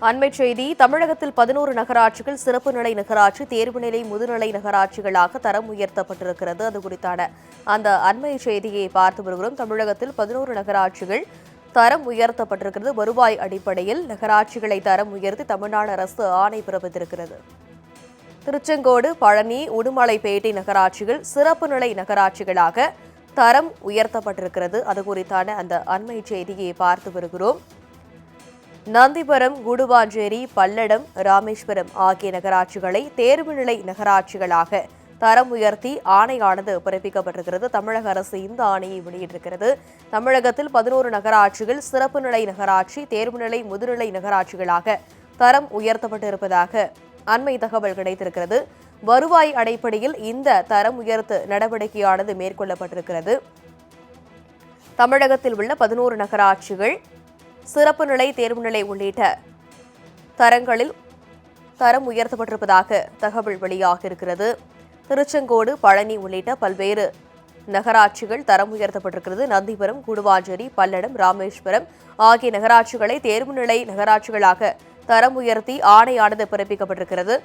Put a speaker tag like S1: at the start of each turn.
S1: அண்மைச் செய்தி தமிழகத்தில் 11 நகராட்சிகள் சிறப்பு நிலை நகராட்சி, தேர்வுநிலை முதுநிலை நகராட்சிகளாக தரம் உயர்த்தப்பட்டிருக்கிறது. அது குறித்தான அந்த அண்மை செய்தியை பார்த்து வருகிறோம். தமிழகத்தில் 11 நகராட்சிகள் தரம் உயர்த்தப்பட்டிருக்கிறது. வருவாய் அடிப்படையில் நகராட்சிகளை தரம் உயர்த்தி தமிழ்நாடு அரசு ஆணை பிறப்பித்திருக்கிறது. திருச்செங்கோடு, பழனி, உடுமலைப்பேட்டை நகராட்சிகள் சிறப்பு நிலை நகராட்சிகளாக தரம் உயர்த்தப்பட்டிருக்கிறது. அது குறித்தான அந்த அண்மை செய்தியை பார்த்து வருகிறோம். நந்திபுரம், கூடுவாஞ்சேரி, பல்லடம், ராமேஸ்வரம் ஆகிய நகராட்சிகளை தேர்வுநிலை நகராட்சிகளாக தரம் உயர்த்தி ஆணையானது பிறப்பிக்கப்பட்டிருக்கிறது. தமிழக அரசு இந்த ஆணையை வெளியிட்டிருக்கிறது. தமிழகத்தில் 11 நகராட்சிகள் சிறப்பு நிலை நகராட்சி, தேர்வுநிலை முதுநிலை நகராட்சிகளாக தரம் உயர்த்தப்பட்டிருப்பதாக அண்மை தகவல் கிடைத்திருக்கிறது. வருவாய் அடிப்படையில் இந்த தரம் உயர்த்து நடவடிக்கையானது மேற்கொள்ளப்பட்டிருக்கிறது. தமிழகத்தில் உள்ள 11 நகராட்சிகள் சிறப்பு நிலை, தேர்வுநிலை உள்ளிட்ட தரங்களில் தரம் உயர்த்தப்பட்டிருப்பதாக தகவல் வெளியாகியிருக்கிறது. திருச்செங்கோடு, பழனி உள்ளிட்ட பல்வேறு நகராட்சிகள் தரம் உயர்த்தப்பட்டிருக்கிறது. நந்திபுரம், கூடுவாஞ்சேரி, பல்லடம், ராமேஸ்வரம் ஆகிய நகராட்சிகளை தேர்வுநிலை நகராட்சிகளாக தரம் உயர்த்தி ஆணையானது பிறப்பிக்கப்பட்டிருக்கிறது.